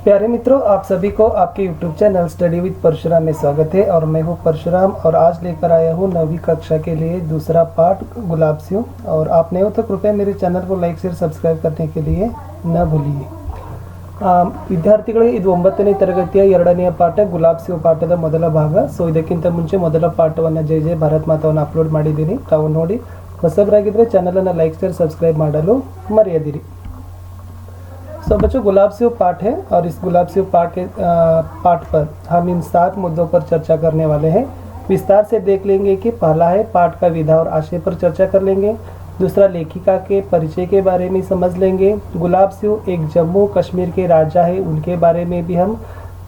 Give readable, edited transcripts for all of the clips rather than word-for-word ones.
प्यारे मित्रों, आप सभी को आपके YouTube channel study with Parshuram में स्वागत है। और मैं हूं परशुराम और आज लेकर आया हूं 9वीं कक्षा के लिए दूसरा पाठ गुलाबसियों। और आप नए हो तो कृपया मेरे चैनल को लाइक शेयर सब्सक्राइब करने के लिए न भूलिए। ವಿದ್ಯಾರ್ಥಿಗಳೇ, ಇದು 9ನೇ ತರಗತಿಯ 2ನೇ ಪಾಠ ಗುಲಾಬಸಿಯೋ ಪಾಠದ ಮೊದಲ ಭಾಗ. ಸೊ ಇದಕ್ಕಿಂತ ಮುಂಚೆ ಮೊದಲ ಪಾಠವನ್ನು ಜೈ ಜೈ ಭಾರತ್ ಮಾತಾವನ್ನು ಅಪ್ಲೋಡ್ ಮಾಡಿದ್ದೀನಿ, ತಾವು ನೋಡಿ. ಹೊಸಬರಾಗಿದ್ದರೆ ಚಾನಲನ್ನು ಲೈಕ್ शेयर सब्सक्राइब ಮಾಡಲು ಮರೆಯದಿರಿ. सो बच्चों, गुलाबसियों पाठ है और इस गुलाबसियों पाठ पर हम इन 7 मुद्दों पर चर्चा करने वाले हैं. विस्तार से देख लेंगे कि पहला है पाठ का विधा और आशय पर चर्चा कर लेंगे. दूसरा लेखिका के परिचय के बारे में समझ लेंगे. गुलाबसियों एक जम्मू कश्मीर के राजा है, उनके बारे में भी हम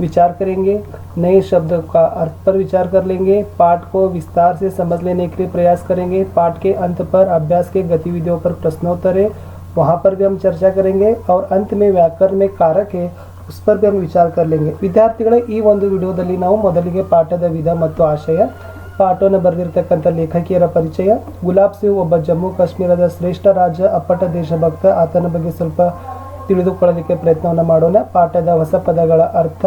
विचार करेंगे. नए शब्द का अर्थ पर विचार कर लेंगे. पाठ को विस्तार से समझ लेने के लिए प्रयास करेंगे. पाठ के अंत पर अभ्यास के गतिविधियों पर प्रश्नोत्तर है, वहाँ पर भी हम चर्चा करेंगे. और अंत में व्याकरण में कारक है, उस पर भी हम विचार कर लेंगे. ವಿದ್ಯಾರ್ಥಿಗಳೇ, ಈ ಒಂದು ವಿಡಿಯೋದಲ್ಲಿ ನಾವು ಮೊದಲಿಗೆ ಪಾಠದ ವಿಧ ಮತ್ತು ಆಶಯ, ಪಾಠವನ್ನು ಬರೆದಿರತಕ್ಕಂಥ ಲೇಖಕಿಯರ ಪರಿಚಯ, ಗುಲಾಬಸಿಯು ಒಬ್ಬ ಜಮ್ಮು ಕಾಶ್ಮೀರದ ಶ್ರೇಷ್ಠ ರಾಜ, ಅಪ್ಪಟ ದೇಶಭಕ್ತ, ಆತನ ಬಗ್ಗೆ ಸ್ವಲ್ಪ ತಿಳಿದುಕೊಳ್ಳಲಿಕ್ಕೆ ಪ್ರಯತ್ನವನ್ನು ಮಾಡೋಣ. ಪಾಠದ ಹೊಸ ಪದಗಳ ಅರ್ಥ,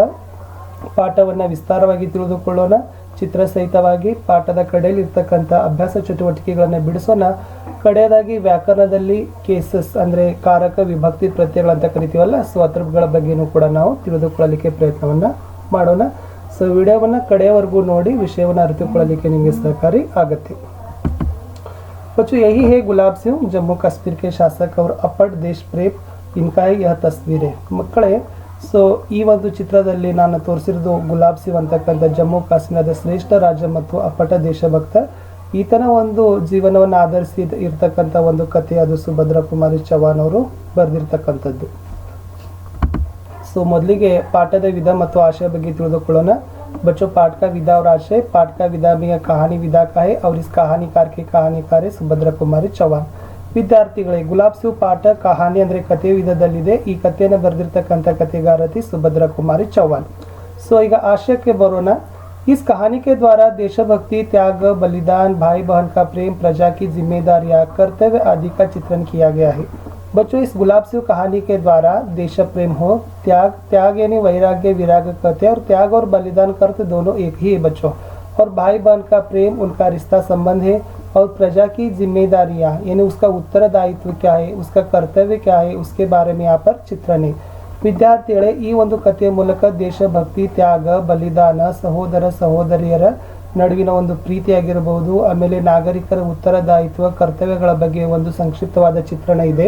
ಪಾಠವನ್ನು ವಿಸ್ತಾರವಾಗಿ ತಿಳಿದುಕೊಳ್ಳೋಣ. ಚಿತ್ರ ಸಹಿತವಾಗಿ ಪಾಠದ ಕಡೆಯಲ್ಲಿ ಇರ್ತಕ್ಕಂಥ ಅಭ್ಯಾಸ ಚಟುವಟಿಕೆಗಳನ್ನು ಬಿಡಿಸೋಣ. ಕಡೆಯದಾಗಿ ವ್ಯಾಕರಣದಲ್ಲಿ ಕೇಸಸ್ ಅಂದರೆ ಕಾರಕ ವಿಭಕ್ತಿ ಪ್ರತ್ಯಯಗಳಂತ ಕರಿತೀವಲ್ಲ, ಸೊ ಅದ್ರಗಳ ಬಗ್ಗೆನೂ ಕೂಡ ನಾವು ತಿಳಿದುಕೊಳ್ಳಲಿಕ್ಕೆ ಪ್ರಯತ್ನವನ್ನು ಮಾಡೋಣ. ಸೊ ವಿಡಿಯೋವನ್ನು ಕಡೆಯವರೆಗೂ ನೋಡಿ ವಿಷಯವನ್ನು ಅರಿತುಕೊಳ್ಳಲಿಕ್ಕೆ ನಿಮಗೆ ಸಹಕಾರಿ ಆಗುತ್ತೆ. बच्चों, यही है गुलाबसियों, जम्मू कश्मीर के शासक और अಪ್ಪಟ देश प्रेम, इनका ही यह तस्वीर है. ಮಕ್ಕಳೇ, ಸೊ ಈ ಒಂದು ಚಿತ್ರದಲ್ಲಿ ನಾನು ತೋರಿಸಿರೋದು ಗುಲಾಬಸಿಯೋ ಅಂತಕ್ಕಂಥ ಜಮ್ಮು ಕಾಶ್ಮೀರದ ಶ್ರೇಷ್ಠ ರಾಜ ಮತ್ತು ಅಪ್ಪಟ ದೇಶಭಕ್ತ, ಈತನ ಒಂದು ಜೀವನವನ್ನು ಆಧರಿಸಿ ಇರ್ತಕ್ಕಂಥ ಒಂದು ಕಥೆ. ಅದು ಸುಭದ್ರಾ ಕುಮಾರಿ ಚೌಹಾಣ್ ಅವರು ಬರೆದಿರ್ತಕ್ಕಂಥದ್ದು. ಸೊ ಮೊದಲಿಗೆ ಪಾಠದ ವಿಧ ಮತ್ತು ಆಶಯ ಬಗ್ಗೆ ತಿಳಿದುಕೊಳ್ಳೋಣ. बच्चों, पाठ का विधा और आशय. पाठ का विधा में कहानी विधा का है और इस कहानीकार के कहानीकार है सुभद्रा कुमारी चौहान. ವಿದ್ಯಾರ್ಥಿಗಳೇ, ಗುಲಾಬಸಿಯೋ ಪಾಠ ಕಹಾನಿ ಅಂದರೆ ಕಥೆ ವಿಧದಲ್ಲಿದೆ. ಈ ಕಥೆಯನ್ನು ಬರೆದಿರ್ತಕ್ಕಂಥ ಕಥೆಗಾರತಿ ಸುಭದ್ರಾ ಕುಮಾರಿ ಚೌಹಾನ್. ಸೊ ಈಗ ಆಶಯಕ್ಕೆ ಬರೋಣ. इस कहानी के द्वारा देशभक्ति, त्याग, बलिदान, भाई बहन का प्रेम, प्रजा की जिम्मेदारियां, कर्तव्य आदि का चित्रण किया गया है. बच्चों, इस गुलाबसियों कहानी के द्वारा देश प्रेम हो, त्याग यानी वैराग्य विराग कहते हैं, और त्याग और बलिदान करते दोनों एक ही है बच्चों. और भाई बहन का प्रेम, उनका रिश्ता संबंध है. और प्रजा की जिम्मेदारियां यानी उसका उत्तरदायित्व क्या है, उसका कर्तव्य क्या है, उसके बारे में यहाँ पर चित्रण है. ವಿದ್ಯಾರ್ಥಿಗಳೇ, ಈ ಒಂದು ಕಥೆಯ ಮೂಲಕ ದೇಶಭಕ್ತಿ, ತ್ಯಾಗ, ಬಲಿದಾನ, ಸಹೋದರ ಸಹೋದರಿಯರ ನಡುವಿನ ಒಂದು ಪ್ರೀತಿಯಾಗಿರಬಹುದು, ಆಮೇಲೆ ನಾಗರಿಕರ ಉತ್ತರದಾಯಿತ್ವ, ಕರ್ತವ್ಯಗಳ ಬಗ್ಗೆ ಒಂದು ಸಂಕ್ಷಿಪ್ತವಾದ ಚಿತ್ರಣ ಇದೆ.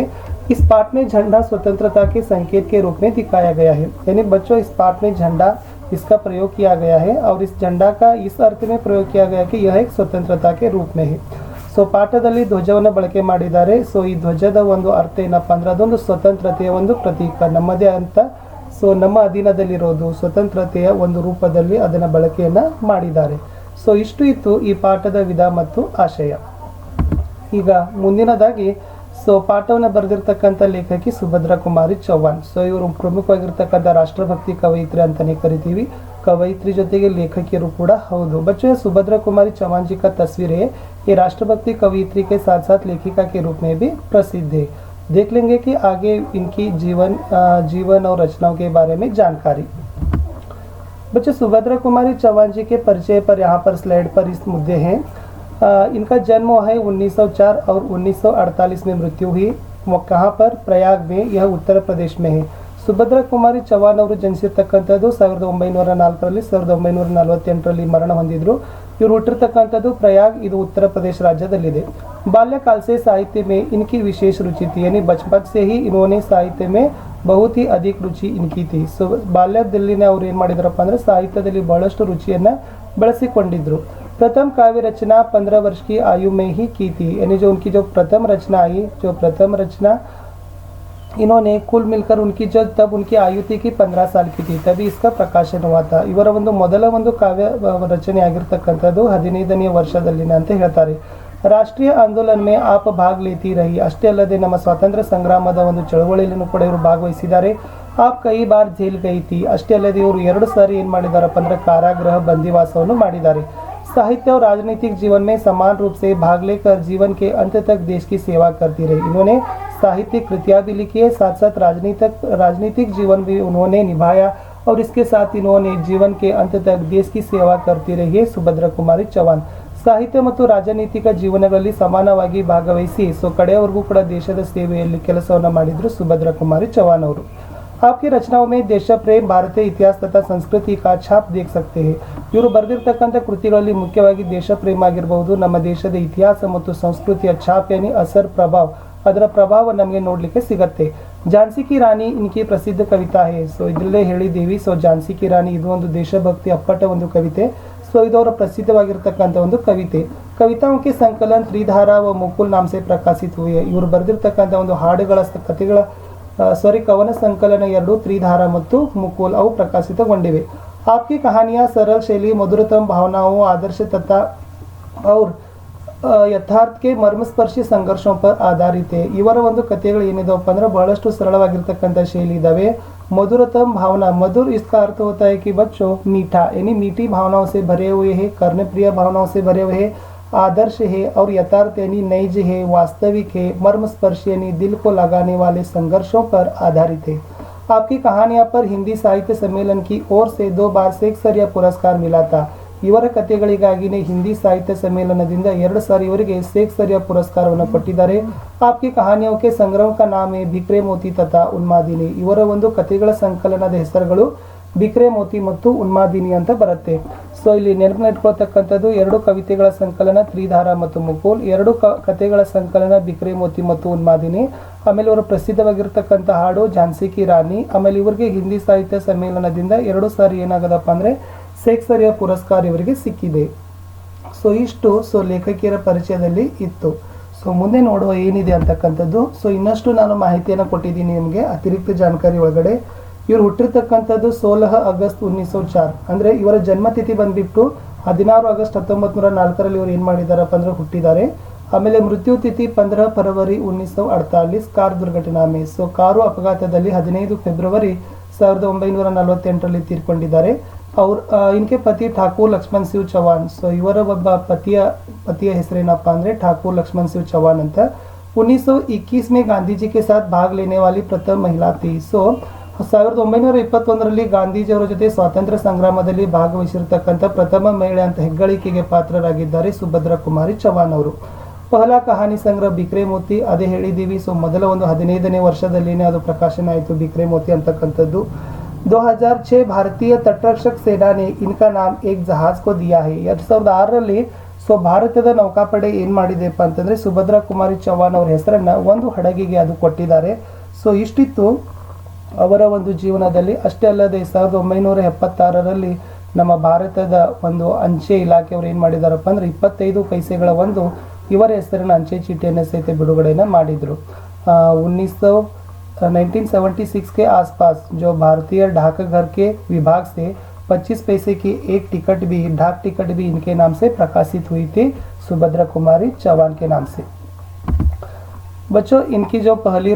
इस पाठ में झंडा स्वतंत्रता के संकेत के रूप में दिखाया गया है. यानी बच्चों, इस पाठ में झंडा इसका प्रयोग किया गया है और इस झंडा का इस अर्थ में प्रयोग किया गया कि यह एक स्वतंत्रता के रूप में है. ಸೊ ಪಾಠದಲ್ಲಿ ಧ್ವಜವನ್ನು ಬಳಕೆ ಮಾಡಿದ್ದಾರೆ. ಸೊ ಈ ಧ್ವಜದ ಒಂದು ಅರ್ಥ ಏನಪ್ಪ ಅಂದ್ರೆ ಅದೊಂದು ಸ್ವತಂತ್ರತೆಯ ಒಂದು ಪ್ರತೀಕ, ನಮ್ಮದೇ ಅಂತ. ಸೊ ನಮ್ಮ ಅಧೀನದಲ್ಲಿರೋದು ಸ್ವತಂತ್ರತೆಯ ಒಂದು ರೂಪದಲ್ಲಿ ಅದನ್ನು ಬಳಕೆಯನ್ನು ಮಾಡಿದ್ದಾರೆ. ಸೊ ಇಷ್ಟು ಇತ್ತು ಈ ಪಾಠದ ವಿಧ ಮತ್ತು ಆಶಯ. ಈಗ ಮುಂದಿನದಾಗಿ ಸೊ ಪಾಠವನ್ನು ಬರೆದಿರ್ತಕ್ಕಂಥ ಲೇಖಕಿ ಸುಭದ್ರಾ ಕುಮಾರಿ ಚೌಹಾಣ್. ಸೊ ಇವರು ಪ್ರಮುಖವಾಗಿರ್ತಕ್ಕಂಥ ರಾಷ್ಟ್ರಭಕ್ತಿ ಕವಯಿತ್ರಿ ಅಂತಾನೆ ಕರಿತೀವಿ. कवयित्री ಜೊತೆಗೆ ಲೇಖಕಿಯರು ಕೂಡ ಹೌದು. बच्चों, सुभद्रा कुमारी चौहान जी का तस्वीर है. ये राष्ट्रभक्ति कवयित्री के साथ साथ लेखिका के रूप में भी प्रसिद्ध है. देख लेंगे कि आगे इनकी जीवन और रचनाओं के बारे में जानकारी. बच्चों, सुभद्रा कुमारी चौहान जी के परिचय पर यहाँ पर स्लाइड पर इस मुद्दे हैं. इनका जन्म है 1904 और 1948 में मृत्यु हुई. कहाँ पर? प्रयाग में, यह उत्तर प्रदेश में है. ಸುಭದ್ರಾ ಕುಮಾರಿ ಚೌಹಾಣ್ ಅವರು ಜನಿಸಿರ್ತಕ್ಕಂಥದ್ದು 1904ರಲ್ಲಿ, 1948ರಲ್ಲಿ ಮರಣ ಹೊಂದಿದ್ರು. ಇವರು ಹುಟ್ಟಿರ್ತಕ್ಕಂಥದ್ದು ಪ್ರಯಾಗ್, ಇದು उत्तर प्रदेश ರಾಜ್ಯದಲ್ಲಿದೆ. बाल्यकाल से साहित्य में इनकी विशेष रुचि थी, यानी बचपन से ही इन्होंने साहित्य में बहुत ही अधिक रुचि इनकी थी. ಸೊ ಬಾಲ್ಯದಲ್ಲಿನೇ ಅವ್ರು ಏನು ಮಾಡಿದ್ರಪ್ಪ ಅಂದರೆ ಸಾಹಿತ್ಯದಲ್ಲಿ ಬಹಳಷ್ಟು ರುಚಿಯನ್ನು ಬೆಳೆಸಿಕೊಂಡಿದ್ರು. प्रथम काव्य रचना 15 वर्ष की आयु में ही की थी. यानी जो उनकी जो प्रथम रचना आई, जो प्रथम रचना इन्होंने कुल मिलकर उनकी जो तब उनकी आयु थी कि 15 साल की थी, तभी इसका प्रकाशन हुआ था. ಇವರ ಒಂದು ಮೊದಲ ಒಂದು ಕಾವ್ಯ ರಚನೆ ಆಗಿರ್ತಕ್ಕಂಥದ್ದು 15ನೇ ವರ್ಷದಲ್ಲಿನ ಅಂತ ಹೇಳ್ತಾರೆ. ರಾಷ್ಟ್ರೀಯ ಆಂದೋಲನ में आप भाग लेती रही. ಅಷ್ಟೇ ಅಲ್ಲದೆ ನಮ್ಮ ಸ್ವಾತಂತ್ರ್ಯ ಸಂಗ್ರಾಮದ ಒಂದು ಚಳವಳಿಯಲ್ಲೂ ಕೂಡ ಇವರು ಭಾಗವಹಿಸಿದ್ದಾರೆ. आप कई बार जेल गई थी. ಅಷ್ಟೇ ಅಲ್ಲದೆ ಇವರು 2 ಸಾರಿ ಏನು ಮಾಡಿದಾರಪ್ಪ ಅಂದ್ರೆ ಕಾರಾಗೃಹ ಬಂದಿವಾಸವನ್ನು ಮಾಡಿದ್ದಾರೆ. साहित्य और राजनीतिक जीवन में समान रूप से भाग लेकर जीवन के अंत तक देश की सेवा करती रही. इन्होंने साहित्यिक कृतियां भी लिखी है, साथ साथ राजनीतिक जीवन भी उन्होंने निभाया और इसके साथ इन्होंने जीवन के अंत तक देश की सेवा करती रही है सुभद्रा कुमारी चौहान। ಸಾಹಿತ್ಯ ಮತ್ತು ರಾಜನೈತಿಕ ಜೀವನಗಳಲ್ಲಿ ಸಮಾನವಾಗಿ ಭಾಗವಹಿಸಿ ಕಡೆಯವರೆಗೂ ಕೂಡ ದೇಶದ ಸೇವೆಯಲ್ಲಿ ಕೆಲಸವನ್ನು ಮಾಡಿದ್ರು ಸುಭದ್ರಾ ಕುಮಾರಿ ಚೌಹಾನ್ ಅವರು। आपकी रचनाओं में देश प्रेम, भारतीय इतिहास तथा संस्कृति का छाप देख सकते हैं। ಇವರು ಬರೆದಿರ್ತಕ್ಕಂಥ ಕೃತಿಗಳಲ್ಲಿ ಮುಖ್ಯವಾಗಿ ದೇಶ ಪ್ರೇಮ ಆಗಿರಬಹುದು, ನಮ್ಮ ದೇಶದ ಇತಿಹಾಸ ಮತ್ತು ಸಂಸ್ಕೃತಿಯ ಛಾಪ್ ಯಾನಿ ಅಸರ್ ಪ್ರಭಾವ, ಅದರ ಪ್ರಭಾವ ನಮಗೆ ನೋಡಲಿಕ್ಕೆ ಸಿಗುತ್ತೆ। ಝಾನ್ಸಿ ಕಿ ರಾಣಿ ಇನ್ಕಿ ಪ್ರಸಿದ್ಧ ಕವಿತಾ है। ಇದರಲ್ಲೇ ಹೇಳಿದ್ದೀವಿ। ಝಾನ್ಸಿ ಕಿ ರಾಣಿ ಇದು ಒಂದು ದೇಶಭಕ್ತಿ ಅಪ್ಪಟ ಒಂದು ಕವಿತೆ। ಇದವರ ಪ್ರಸಿದ್ಧವಾಗಿರ್ತಕ್ಕಂಥ ಒಂದು ಕವಿತೆ। ಕವಿತಾओं के संकलन त्रिधारा व मुकुल नाम से प्रकाशित हुए। ಇವರು ಬರೆದಿರ್ತಕ್ಕಂಥ ಒಂದು ಹಾಡುಗಳ ಕಥೆಗಳ ಕವನ ಸಂಕಲನ ಎರಡು ತ್ರಿಧಾರ ಮತ್ತು मुकुल ಅವು ಪ್ರಕಾಶಿತಗೊಂಡಿವೆ। आपकी कहानियां सरल शैली, मधुरतम भावनाओं, आदर्श तथा और ಯಥಾರ್ಥ ಕೆ ಮರ್ಮಸ್ಪರ್ಶಿ ಸಂಘರ್ಷೋं पर आधारित है। ಇವರ ಒಂದು ಕಥೆಗಳು ಏನಿದಾವಪ್ಪ ಅಂದ್ರೆ ಬಹಳಷ್ಟು ಸರಳವಾಗಿರ್ತಕ್ಕಂಥ ಶೈಲಿ ಇದಾವೆ। मधुरतम भावना, मधुर इसका अर्थ होता है कि बच्चों मीठा यानी मीठी भावनाओं से भरे हुए हैं, कर्णप्रिय भावनाओं से भरे हुए हैं, आदर्श है और यथार्थ यानी नैज है, वास्तविक है, मर्मस्पर्शी यानी दिल को लगाने वाले संघर्षों पर आधारित है। आपकी कहानियां पर हिंदी साहित्य सम्मेलन की ओर से 2 बार शेक्सपियर पुरस्कार मिला था। ಇವರ ಕಥೆಗಳಿಗಾಗಿನೇ ಹಿಂದಿ ಸಾಹಿತ್ಯ ಸಮ್ಮೇಳನದಿಂದ 2 ಸಾರಿ ಇವರಿಗೆ ಶೇಕ್ಸ್ಪಿಯರ್ ಪುರಸ್ಕಾರವನ್ನು ಕೊಟ್ಟಿದ್ದಾರೆ। आपकी कहानियों के संग्रह का नाम है बिखरे मोती तथा उन्मादिनी। ಇವರ ಒಂದು ಕಥೆಗಳ ಸಂಕಲನದ ಹೆಸರುಗಳು ಬಿಕ್ರೆ ಮೋತಿ ಮತ್ತು ಉನ್ಮಾದಿನಿ ಅಂತ ಬರುತ್ತೆ। ಇಲ್ಲಿ ನೆನಪಿಟ್ಕೊಳ್ತಕ್ಕಂಥದ್ದು 2 ಕವಿತೆಗಳ ಸಂಕಲನ ತ್ರಿಧಾರ ಮತ್ತು ಮುಕುಲ್, 2 ಕಥೆಗಳ ಸಂಕಲನ ಬಿಕ್ರೆ ಮೋತಿ ಮತ್ತು ಉನ್ಮಾದಿನಿ, ಆಮೇಲೆ ಇವರ ಪ್ರಸಿದ್ಧವಾಗಿರ್ತಕ್ಕಂಥ ಹಾಡು ಝಾನ್ಸಿ ಕಿ ರಾಣಿ, ಆಮೇಲೆ ಇವರಿಗೆ ಹಿಂದಿ ಸಾಹಿತ್ಯ ಸಮ್ಮೇಳನದಿಂದ 2 ಸಾರಿ ಏನಾಗದಪ್ಪ ಅಂದ್ರೆ ಶೇಕ್ಸ್ಪಿಯರ್ ಪುರಸ್ಕಾರ ಇವರಿಗೆ ಸಿಕ್ಕಿದೆ। ಇಷ್ಟು ಲೇಖಕಿಯರ ಪರಿಚಯದಲ್ಲಿ ಇತ್ತು। ಮುಂದೆ ನೋಡುವ ಏನಿದೆ ಅಂತಕ್ಕಂಥದ್ದು। ಇನ್ನಷ್ಟು ನಾನು ಮಾಹಿತಿಯನ್ನು ಕೊಟ್ಟಿದ್ದೀನಿ ನಿಮಗೆ ಅತಿರಿಕ್ತ ಜಾಣಕಾರಿ ಒಳಗಡೆ। ಇವರು ಹುಟ್ಟಿರ್ತಕ್ಕಂಥದ್ದು 16 ಆಗಸ್ಟ್ 1904, ಅಂದ್ರೆ ಇವರ ಜನ್ಮತಿಥಿ ಬಂದ್ಬಿಟ್ಟು 16 ಆಗಸ್ಟ್ 1904 ಇವರು ಏನ್ ಮಾಡಿದಾರಪ್ಪ ಅಂದ್ರೆ ಹುಟ್ಟಿದ್ದಾರೆ। ಆಮೇಲೆ ಮೃತ್ಯು ತಿಥಿ 15 फरवरी 1948 कार दुर्घटना में। ಕಾರು ಅಪಘಾತದಲ್ಲಿ 15 ಫೆಬ್ರವರಿ 1948 ತೀರ್ಕೊಂಡಿದ್ದಾರೆ। और इनके पति ठाकुर लक्ष्मण सिंह चौहान। ಇವರ ಒಬ್ಬ ಪತಿಯ ಹೆಸರೇನಪ್ಪ ಅಂದ್ರೆ ठाकुर लक्ष्मण सिंह चौहान ಅಂತ। 1921 में गांधी जी के साथ भाग लेने वाली प्रथम महिला थी। 1921ರಲ್ಲಿ ಗಾಂಧೀಜಿಯವರ ಜೊತೆ ಸ್ವಾತಂತ್ರ್ಯ ಸಂಗ್ರಾಮದಲ್ಲಿ ಭಾಗವಹಿಸಿರ್ತಕ್ಕಂಥ ಪ್ರಥಮ ಮಹಿಳೆ ಅಂತ ಹೆಗ್ಗಳಿಕೆಗೆ ಪಾತ್ರರಾಗಿದ್ದಾರೆ ಸುಭದ್ರಾ ಕುಮಾರಿ ಚೌಹಾನ್ ಅವರು। ಪಹಲ ಕಹಾನಿ ಸಂಗ್ರಹ ಬಿಕ್ರೆ ಮೋತಿ, ಅದೇ ಹೇಳಿದ್ದೀವಿ। ಮೊದಲ ಒಂದು 15ನೇ ವರ್ಷದಲ್ಲಿನೇ ಅದು ಪ್ರಕಾಶನ ಆಯಿತು ಬಿಕ್ರೆ ಮೋತಿ ಅಂತಕ್ಕಂಥದ್ದು। 2006 भारतीय तटरक्षक सेना ने इनका नाम एक जहाज को दिया है। 2006ರಲ್ಲಿ ಭಾರತದ ನೌಕಾಪಡೆ ಏನ್ ಮಾಡಿದೆಪ್ಪ ಅಂತಂದ್ರೆ ಸುಭದ್ರಾ ಕುಮಾರಿ ಚೌಹಾನ್ ಅವರ ಹೆಸರನ್ನ ಒಂದು ಹಡಗಿಗೆ ಅದು ಕೊಟ್ಟಿದ್ದಾರೆ। ಇಷ್ಟಿತ್ತು ಅವರ ಒಂದು ಜೀವನದಲ್ಲಿ। ಅಷ್ಟೇ ಅಲ್ಲದೆ 1976ರಲ್ಲಿ ನಮ್ಮ ಭಾರತದ ಒಂದು ಅಂಚೆ ಇಲಾಖೆಯವರು ಏನ್ ಮಾಡಿದಾರಪ್ಪ ಅಂದ್ರೆ 25 ಪೈಸೆಗಳ ಒಂದು ಇವರ ಹೆಸರಿನ ಅಂಚೆ ಚೀಟಿಯನ್ನು ಸಹಿತ ಬಿಡುಗಡೆಯನ್ನ ಮಾಡಿದ್ರು। 1976 के आसपास जो भारतीय डाकघर के विभाग से 25 पैसे की एक टिकट भी, डाक टिकट भी इनके नाम से प्रकाशित हुई थी सुभद्रा कुमारी चौहान के नाम से। बच्चों इनकी जो पहली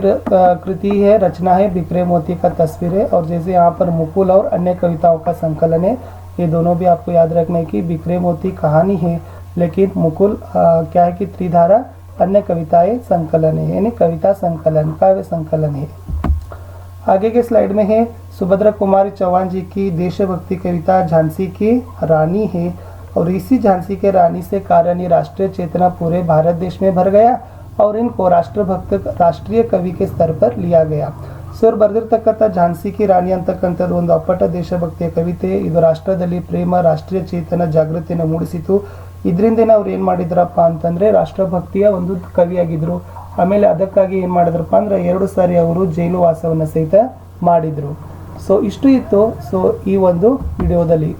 कृति है, रचना है बिखरे मोती का तस्वीर है। और जैसे यहाँ पर मुकुल और अन्य कविताओं का संकलन है, ये दोनों भी आपको याद रखने की। बिखरे मोती कहानी है, लेकिन मुकुल क्या है कि त्रिधारा अन्य कविताएं संकलन है, यानी कविता संकलन, काव्य संकलन है। आगे के स्लाइड में है सुभद्रा कुमारी चौहान जी की देशभक्ति कविता झांसी की रानी है। और इसी झांसी के रानी से कारण ये राष्ट्रीय चेतना पूरे भारत देश में भर गया और इनको राष्ट्रीय कवि के स्तर पर लिया गया। ಇವರು ಬರೆದಿರ್ತಕ್ಕಂಥ ಝಾನ್ಸಿ ಕಿ ರಾಣಿ ಅಂತಕ್ಕಂಥದ್ದು ಒಂದು ಅಪ್ಪಟ ದೇಶಭಕ್ತಿಯ ಕವಿತೆ। ಇದು ರಾಷ್ಟ್ರದಲ್ಲಿ ಪ್ರೇಮ, ರಾಷ್ಟ್ರೀಯ ಚೇತನ, ಜಾಗೃತಿಯನ್ನು ಮೂಡಿಸಿತು। ಇದರಿಂದನೇ ಅವ್ರು ಏನು ಮಾಡಿದ್ರಪ್ಪ ಅಂತಂದರೆ ರಾಷ್ಟ್ರಭಕ್ತಿಯ ಒಂದು ಕವಿಯಾಗಿದ್ದರು। ಆಮೇಲೆ ಅದಕ್ಕಾಗಿ ಏನು ಮಾಡಿದ್ರಪ್ಪ ಅಂದ್ರೆ 2 ಸಾರಿ ಅವರು ಜೈಲು ವಾಸವನ್ನು ಸಹಿತ ಮಾಡಿದರು। ಇಷ್ಟು ಇತ್ತು ಈ ಒಂದು ವಿಡಿಯೋದಲ್ಲಿ।